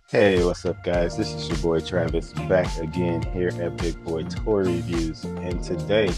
Hey, what's up, guys? This is your boy Travis back again here at Big Boy Toy Reviews, and today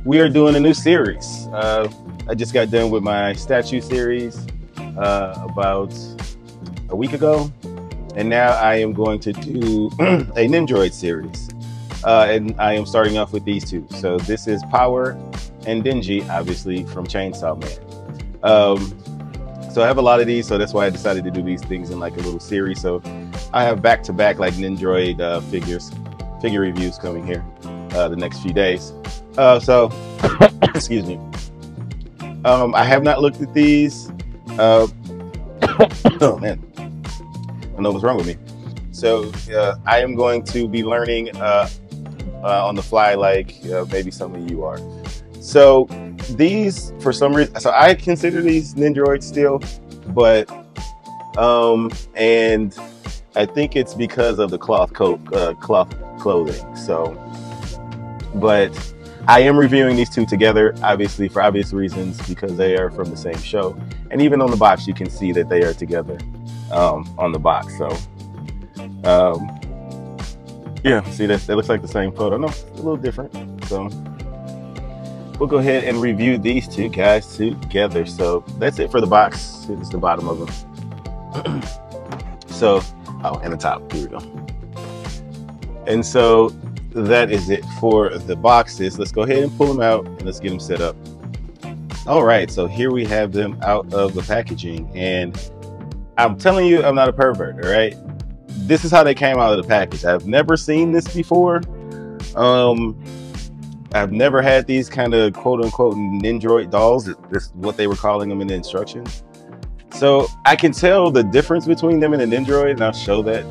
we are doing a new series. I just got done with my statue series about a week ago, and now I am going to do a Nendoroid series, and I am starting off with these two. So this is Power and Denji, obviously from Chainsaw Man. So I have a lot of these, so that's why I decided to do these things in like a little series. So I have back-to-back like Nendoroid figure reviews coming here the next few days. So excuse me. I have not looked at these. Oh man, I don't know what's wrong with me. So I am going to be learning on the fly, like maybe some of you are. So these, for some reason, so I consider these Nendoroids still, but and I think it's because of the cloth clothing. So, but I am reviewing these two together, obviously for obvious reasons, because they are from the same show, and even on the box you can see that they are together on the box. So, yeah, see that looks like the same photo. No, it's a little different. So we'll go ahead and review these two guys together. So that's it for the box. It's the bottom of them. So, oh, and the top, here we go. And so that is it for the boxes. Let's go ahead and pull them out and let's get them set up. All right, so here we have them out of the packaging, and I'm telling you, I'm not a pervert, all right? This is how they came out of the package. I've never seen this before. I've never had these kind of quote-unquote Nendoroid dolls. That's what they were calling them in the instructions. So I can tell the difference between them and a Nendoroid, and I'll show that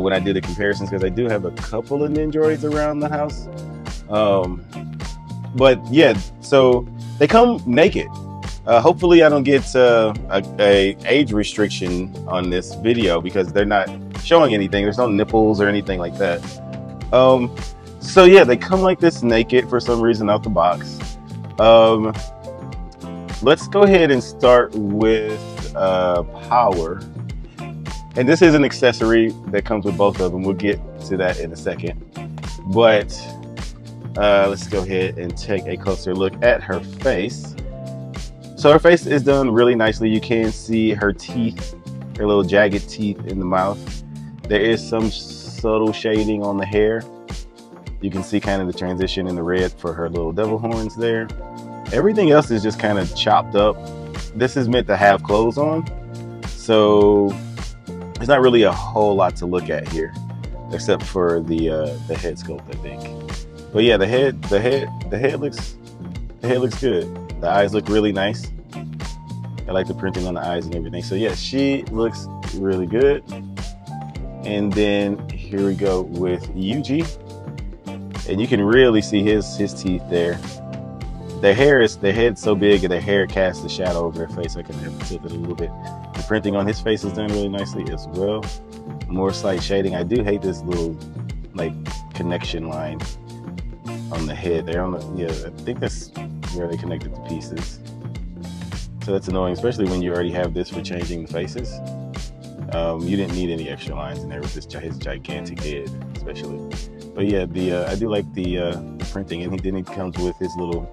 when I do the comparisons, because I do have a couple of Nendoroids around the house. But yeah, so they come naked. Hopefully I don't get a age restriction on this video, because they're not showing anything. There's no nipples or anything like that. So yeah, they come like this naked for some reason out the box. Let's go ahead and start with Power. And this is an accessory that comes with both of them. We'll get to that in a second. But let's go ahead and take a closer look at her face. So her face is done really nicely. You can see her teeth, her little jagged teeth in the mouth. There is some subtle shading on the hair. You can see kind of the transition in the red for her little devil horns there. Everything else is just kind of chopped up. This is meant to have clothes on, so there's not really a whole lot to look at here, except for the head sculpt, I think. But yeah, the head looks good. The eyes look really nice. I like the printing on the eyes and everything. So yeah, she looks really good. And then here we go with Yuji. And you can really see his teeth there. Their head's so big and their hair casts a shadow over their face. I can have to tilt it a little bit. The printing on his face is done really nicely as well. More slight shading. I do hate this little like connection line on the head there. Yeah, I think that's where they connected the pieces. So that's annoying, especially when you already have this for changing the faces. You didn't need any extra lines in there with his gigantic head, especially. But yeah, I do like the printing, and then he comes with his little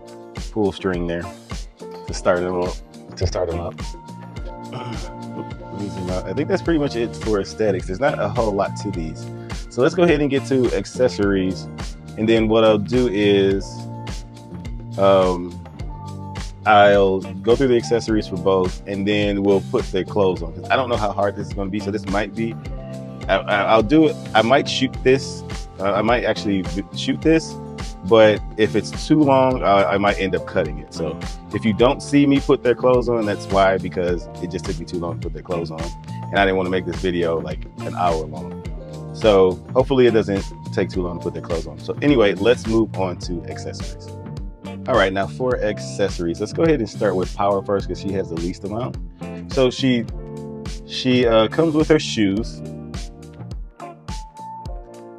pull string there to start him up. I think that's pretty much it for aesthetics. There's not a whole lot to these. So let's go ahead and get to accessories, and then what I'll do is I'll go through the accessories for both, and then we'll put their clothes on. I don't know how hard this is going to be, so this might be. I'll do it. I might shoot this. I might actually shoot this, but if it's too long, I might end up cutting it. So if you don't see me put their clothes on, that's why, because it just took me too long to put their clothes on, and I didn't want to make this video like an hour long. So hopefully it doesn't take too long to put their clothes on. So anyway, let's move on to accessories. All right, now for accessories, let's go ahead and start with Power first, because she has the least amount. So she comes with her shoes.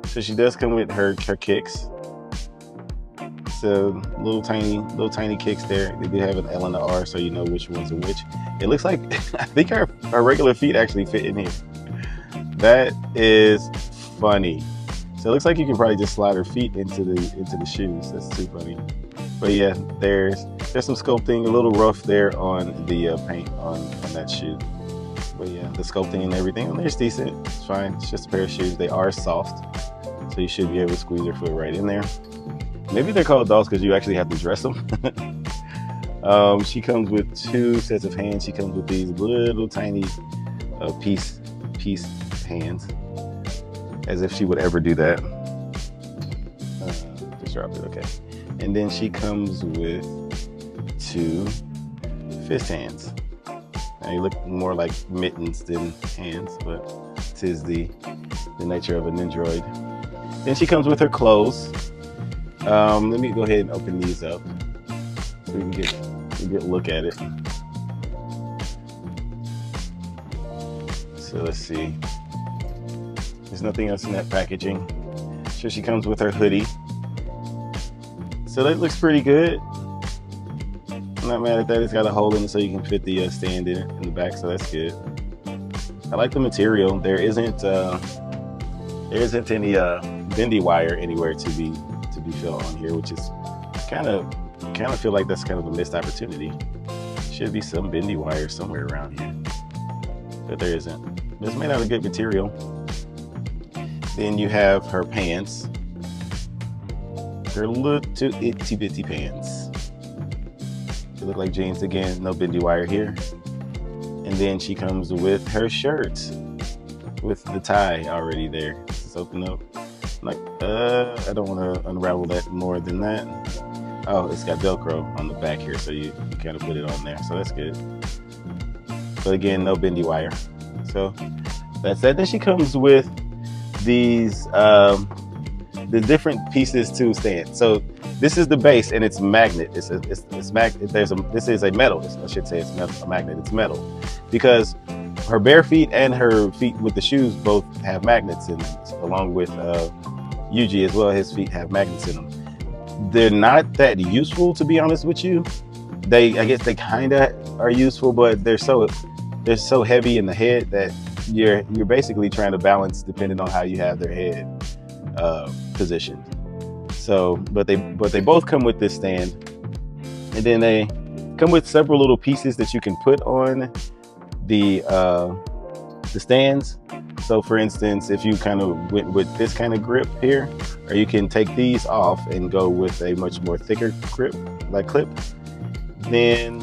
So she does come with her kicks. So little tiny kicks there. They do have an L and an R, so you know which ones are which. It looks like I think her regular feet actually fit in here. That is funny. So it looks like you can probably just slide her feet into the shoes. That's too funny. But yeah, there's some sculpting, a little rough there on the paint on that shoe. But yeah, the sculpting and everything on there is decent. It's fine. It's just a pair of shoes. They are soft, so you should be able to squeeze your foot right in there. Maybe they're called dolls because you actually have to dress them. She comes with 2 sets of hands. She comes with these little tiny piece hands, as if she would ever do that. Just drop it, okay. And then she comes with 2 fist hands. Now you look more like mittens than hands, but it is the nature of a Nendoroid. Then she comes with her clothes. Let me go ahead and open these up so we can get a look at it. So let's see. There's nothing else in that packaging. So she comes with her hoodie. So that looks pretty good. I'm not mad at that. It's got a hole in it so you can fit the stand in the back, so that's good. I like the material. There isn't any bendy wire anywhere to be felt on here, which is kind of feel like that's kind of a missed opportunity. Should be some bendy wire somewhere around here, but there isn't. It's made out of good material. Then you have her pants. Her little itty bitty pants. They look like jeans again. No bendy wire here. And then she comes with her shirt with the tie already there. Let's open up. I'm like, I don't want to unravel that more than that. Oh, it's got Velcro on the back here, so you kind of put it on there, so that's good. But again, no bendy wire. So that's that. Then she comes with these the different pieces to stand. So this is the base, and it's magnet. It's magnet. This is a metal. I should say it's metal, a magnet. It's metal because her bare feet and her feet with the shoes both have magnets in them, along with Yuji as well. His feet have magnets in them. They're not that useful, to be honest with you. I guess they kind of are useful, but they're so heavy in the head that you're basically trying to balance depending on how you have their head positioned. So, but they both come with this stand, and then they come with several little pieces that you can put on the stands. So for instance, if you kind of went with this kind of grip here, or you can take these off and go with a much more thicker grip, like clip, then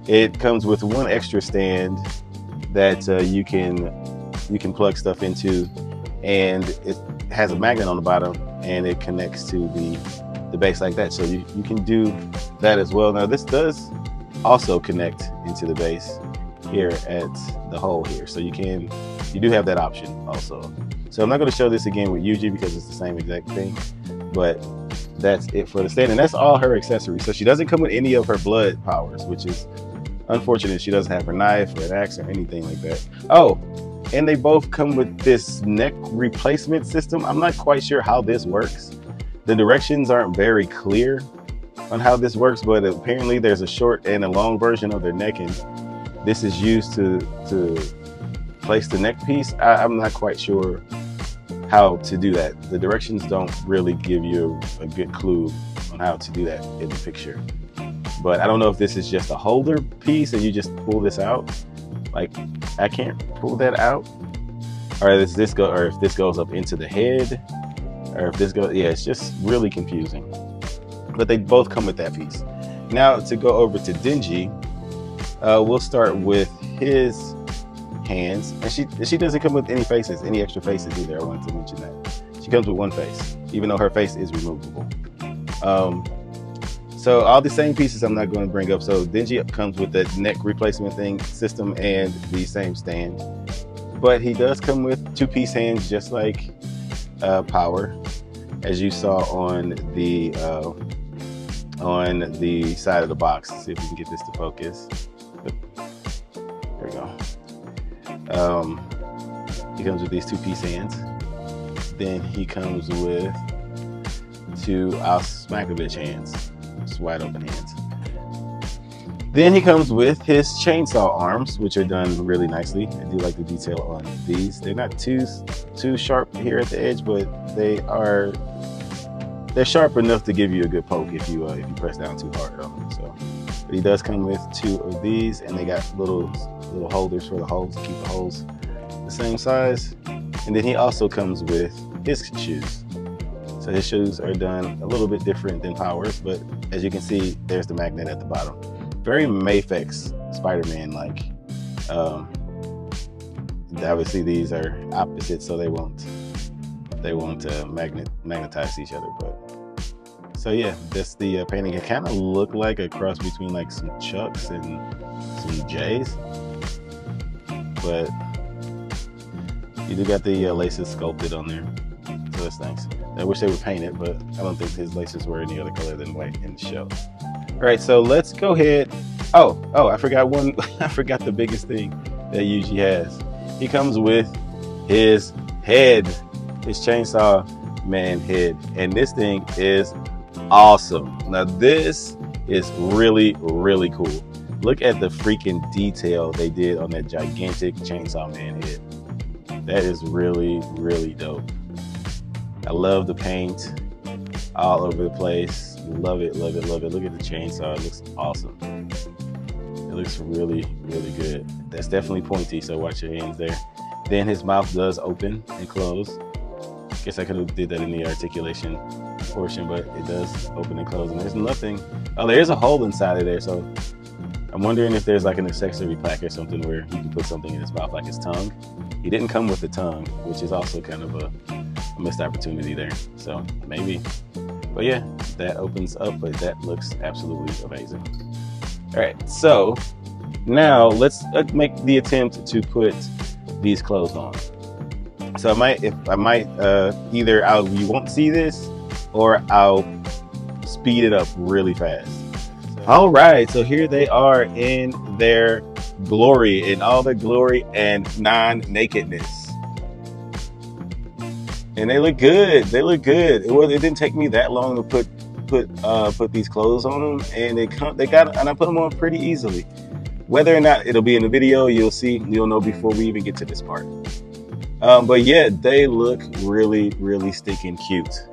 it comes with one extra stand that you can plug stuff into, and it has a magnet on the bottom, and it connects to the base like that. So you can do that as well. Now this does also connect into the base here at the hole here, so you do have that option also. So I'm not going to show this again with Yuji because it's the same exact thing, but that's it for the stand, and that's all her accessories. So she doesn't come with any of her blood powers, which is unfortunate. She doesn't have her knife or an axe or anything like that. Oh, and they both come with this neck replacement system. I'm not quite sure how this works. The directions aren't very clear on how this works, but apparently there's a short and a long version of their neck, and this is used to place the neck piece. I'm not quite sure how to do that. The directions don't really give you a good clue on how to do that in the picture. But I don't know if this is just a holder piece and you just pull this out. Like, I can't pull that out. Or if this goes up into the head, or if this goes, yeah, it's just really confusing. But they both come with that piece. Now to go over to Denji, we'll start with his hands, and she doesn't come with any faces, any extra faces either. I wanted to mention that. She comes with one face, even though her face is removable. So all the same pieces I'm not going to bring up. So Denji comes with the neck replacement system and the same stand, but he does come with 2-piece hands, just like Power, as you saw on the side of the box. Let's see if we can get this to focus. There we go. He comes with these 2-piece hands. Then he comes with 2 I'll smack a bitch hands. Just wide open hands. Then he comes with his chainsaw arms, which are done really nicely. I do like the detail on these. They're not too sharp here at the edge, but they're sharp enough to give you a good poke if you press down too hard on them. So, but he does come with 2 of these, and they got little holders for the holes to keep the holes the same size. And then he also comes with his shoes. So his shoes are done a little bit different than Power's, but as you can see, there's the magnet at the bottom. Very Mafex Spider-Man like. Obviously these are opposites, so they won't magnetize each other. But so yeah, that's the painting. It kind of looked like a cross between like some Chucks and some J's, but you do got the laces sculpted on there, so that's nice. I wish they would paint it, but I don't think his laces were any other color than white in the show. All right, so let's go ahead. Oh, I forgot one. I forgot the biggest thing that Yuji has. He comes with his head, his Chainsaw Man head, and this thing is awesome. Now this is really, really cool. Look at the freaking detail they did on that gigantic Chainsaw Man head. That is really, really dope. I love the paint all over the place. Love it, love it, love it. Look at the chainsaw. It looks awesome. It looks really, really good. That's definitely pointy, so watch your hands there. Then his mouth does open and close. Guess I could have did that in the articulation portion, but it does open and close. And there's nothing. Oh, there's a hole inside of there, so I'm wondering if there's like an accessory pack or something where you can put something in his mouth, like his tongue. He didn't come with the tongue, which is also kind of a missed opportunity there. So maybe. But yeah, that opens up, but that looks absolutely amazing. All right, so now let's make the attempt to put these clothes on. So you won't see this, or I'll speed it up really fast. All right, so here they are in their glory, in all their glory and non-nakedness. And they look good. They look good. It didn't take me that long to put these clothes on them, and I put them on pretty easily. Whether or not it'll be in the video, you'll know before we even get to this part. But yeah, they look really, really stinking cute.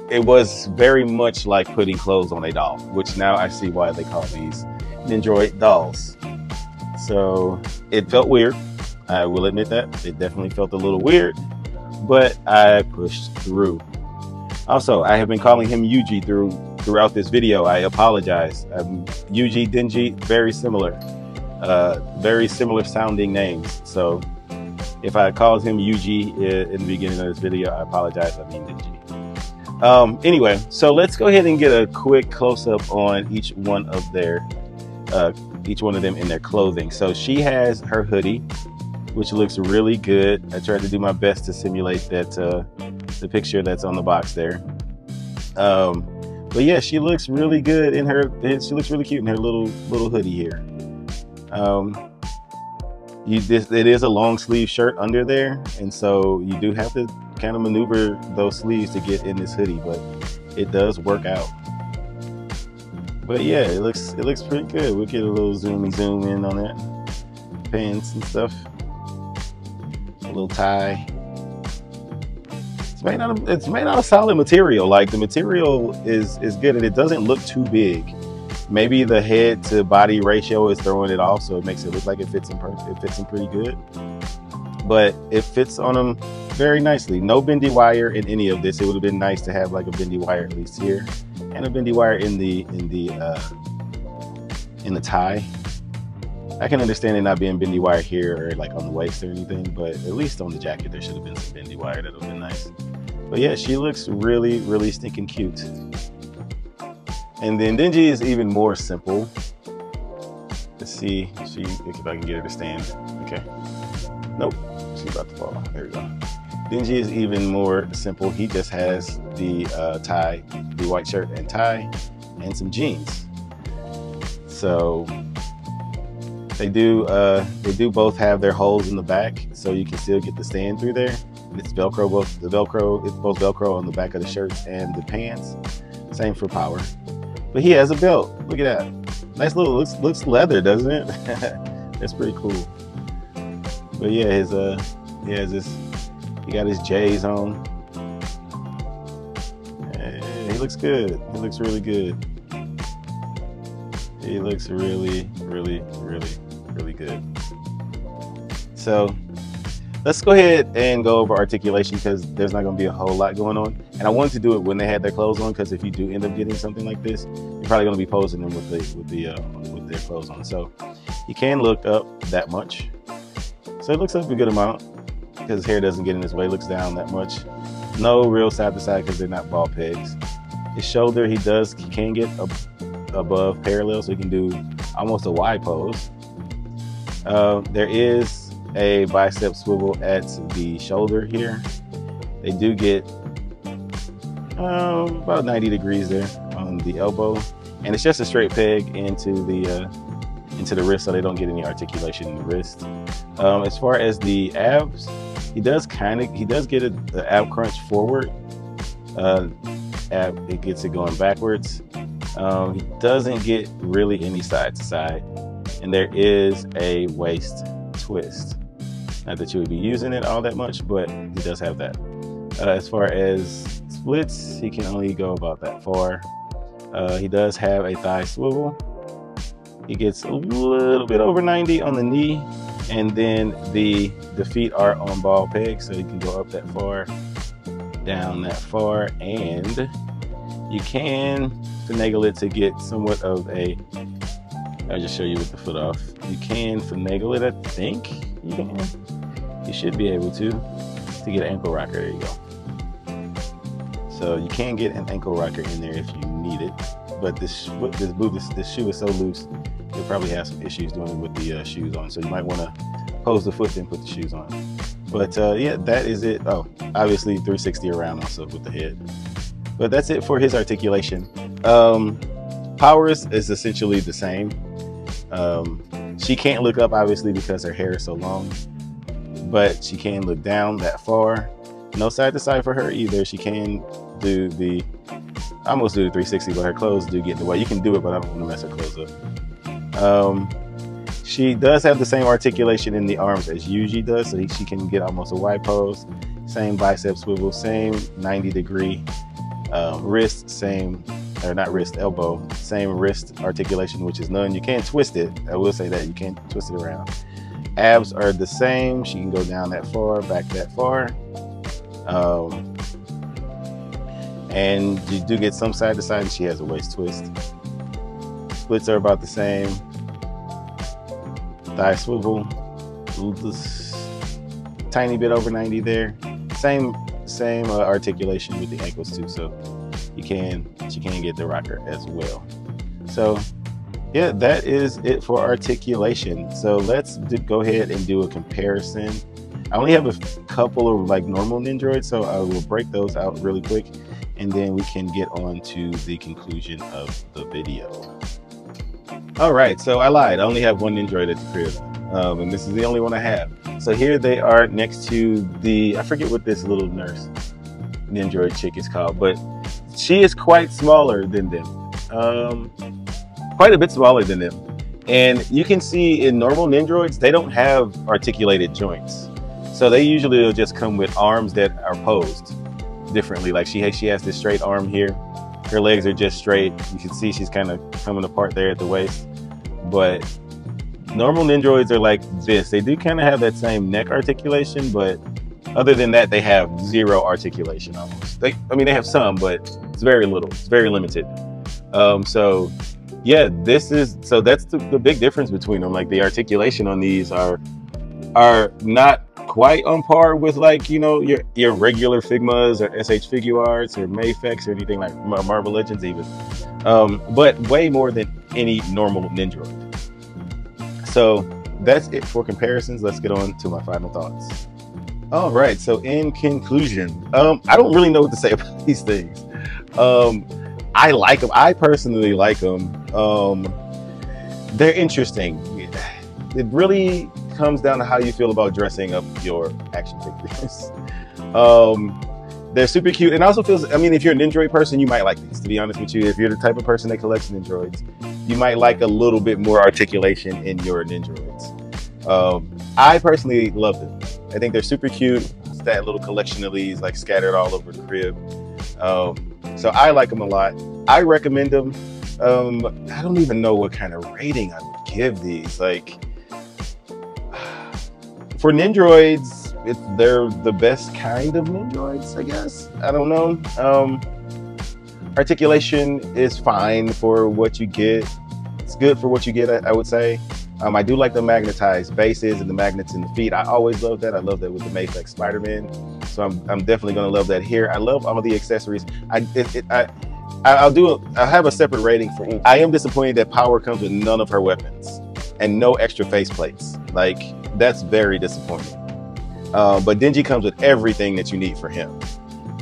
It was very much like putting clothes on a doll, which now I see why they call these Nendoroid dolls. So it felt weird. I will admit that. It definitely felt a little weird, but I pushed through. Also, I have been calling him Yuji throughout this video. I apologize. Yuji, Denji, very similar sounding names. So if I called him Yuji in the beginning of this video, I apologize. I mean Denji. Anyway, so let's go ahead and get a quick close-up on each one of them in their clothing. So she has her hoodie, which looks really good. I tried to do my best to simulate that the picture that's on the box there. But yeah, she looks really good in her. She looks really cute in her little hoodie here. It is a long sleeve shirt under there, and so you do have to kind of maneuver those sleeves to get in this hoodie, but it does work out. But yeah, it looks pretty good. We'll get a little zoom in on that. Pants and stuff. A little tie. It's made out of solid material. Like, the material is good, and it doesn't look too big. Maybe the head to body ratio is throwing it off, so it makes it look like it fits him pretty good. But it fits on him very nicely. No bendy wire in any of this. It would have been nice to have like a bendy wire at least here, and a bendy wire in the tie. I can understand it not being bendy wire here or like on the waist or anything, but at least on the jacket there should have been some bendy wire. That would have been nice. But yeah, she looks really, really stinking cute. And then Denji is even more simple. Let's see if I can get her to stand. Okay. Nope, she's about to fall. There we go. Denji is even more simple. He just has the tie, the white shirt and tie, and some jeans. So they do both have their holes in the back, so you can still get the stand through there. It's Velcro, it's both Velcro on the back of the shirts and the pants. Same for Power. But he has a belt. Look at that. Nice little, looks leather, doesn't it? That's pretty cool. But yeah, he has this, he got his J's on. And he looks good. He looks really good. He looks really, really, really, really good. So let's go ahead and go over articulation, because there's not going to be a whole lot going on. And I wanted to do it when they had their clothes on, because if you do end up getting something like this, you're probably going to be posing them with their clothes on. So you can look up that much. So it looks up a good amount, because his hair doesn't get in his way. It looks down that much. No real side to side, because they're not ball pegs. His shoulder, he can get above parallel, so he can do almost a Y pose. There is a bicep swivel at the shoulder here. They do get about 90 degrees there on the elbow, and it's just a straight peg into the wrist, so they don't get any articulation in the wrist. As far as the abs, he does get the ab crunch forward. It gets it going backwards. He doesn't get really any side to side, and there is a waist twist. Not that you would be using it all that much, but he does have that. As far as splits, he can only go about that far. He does have a thigh swivel. He gets a little bit over 90 on the knee, and then the feet are on ball pegs, so he can go up that far, down that far, and you can finagle it to get somewhat of a, I'll just show you with the foot off. You can finagle it, I think you can. You should be able to get an ankle rocker. There you go. So you can get an ankle rocker in there if you need it, but this shoe is so loose, you'll probably have some issues doing it with the shoes on. So you might want to pose the foot, then put the shoes on. But yeah, that is it. Oh, obviously 360 around also with the head. But that's it for his articulation. Powers is essentially the same. She can't look up, obviously, because her hair is so long, but she can look down that far. No side to side for her either. She can do the, I almost do the 360, but her clothes do get in the way. You can do it, but I don't want to mess her clothes up. She does have the same articulation in the arms as Yuji does, so she can get almost a Y pose. Same bicep swivel, same 90-degree wrist, same, or not wrist, elbow, same wrist articulation, which is none. You can't twist it. I will say that you can't twist it around. Abs are the same. She can go down that far, back that far. And you do get some side to side, and she has a waist twist. Splits are about the same. Thigh swivel, tiny bit over 90 there. Same articulation with the ankles too, so she can get the rocker as well. So yeah, that is it for articulation. So let's go ahead and do a comparison. I only have a couple of like normal Nendoroids, so I will break those out really quick, and then we can get on to the conclusion of the video. All right, so I lied. I only have one Nendoroid at the crib, and this is the only one I have. So here they are next to the, I forget what this little nurse Nendoroid chick is called, but she is quite smaller than them. Quite a bit smaller than them. And you can see in normal Nendoroids, they don't have articulated joints. So they usually will just come with arms that are posed differently. Like she has this straight arm here. Her legs are just straight. You can see she's kind of coming apart there at the waist. But normal Nendoroids are like this. They do kind of have that same neck articulation, but other than that, they have zero articulation almost. They have some, but it's very little. It's very limited. So yeah, that's the big difference between them. Like the articulation on these are not quite on par with, like, you know, your regular Figmas or SH Figuarts or Mayfex or anything like Marvel Legends even, but way more than any normal Nendoroid. So that's it for comparisons. Let's get on to my final thoughts. All right, so in conclusion, I don't really know what to say about these things. I like them. I personally like them. They're interesting. It really comes down to how you feel about dressing up your action figures. They're super cute, and also feels. I mean, if you're a Nendoroid person, you might like these. To be honest with you, if you're the type of person that collects Nendoroids, you might like a little bit more articulation in your Nendoroids. I personally love them. I think they're super cute. It's that little collection of these like scattered all over the crib. So I like them a lot. I recommend them. I don't even know what kind of rating I would give these. Like for Nendoroids, they're the best kind of Nendoroids, I guess. I don't know. Articulation is fine for what you get. It's good for what you get, I would say. I do like the magnetized bases and the magnets in the feet. I always love that. I love that with the Mayflex Spider-Man. So I'm definitely gonna love that here. I love all of the accessories. I'll have a separate rating for each. I am disappointed that Power comes with none of her weapons and no extra faceplates. Like, that's very disappointing. But Denji comes with everything that you need for him.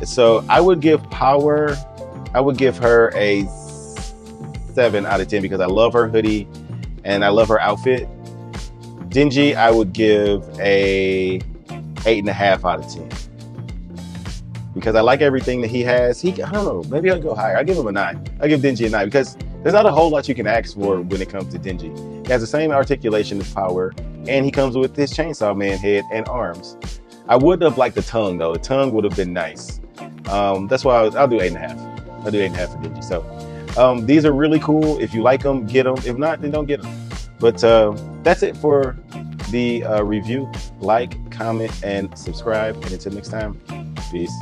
So I would give Power, I would give her a 7 out of 10 because I love her hoodie and I love her outfit. Denji, I would give a 8.5 out of 10 because I like everything that he has. I don't know, maybe I'll go higher. I'll give him a 9. I'll give Denji a 9 because there's not a whole lot you can ask for when it comes to Denji. He has the same articulation as Power, and he comes with this Chainsaw Man head and arms. I would have liked the tongue though. The tongue would have been nice. That's why I'll do 8.5. I'll do 8.5 for Denji. So these are really cool. If you like them, get them. If not, then don't get them. But that's it for the review. Like, comment, and subscribe. And until next time, peace.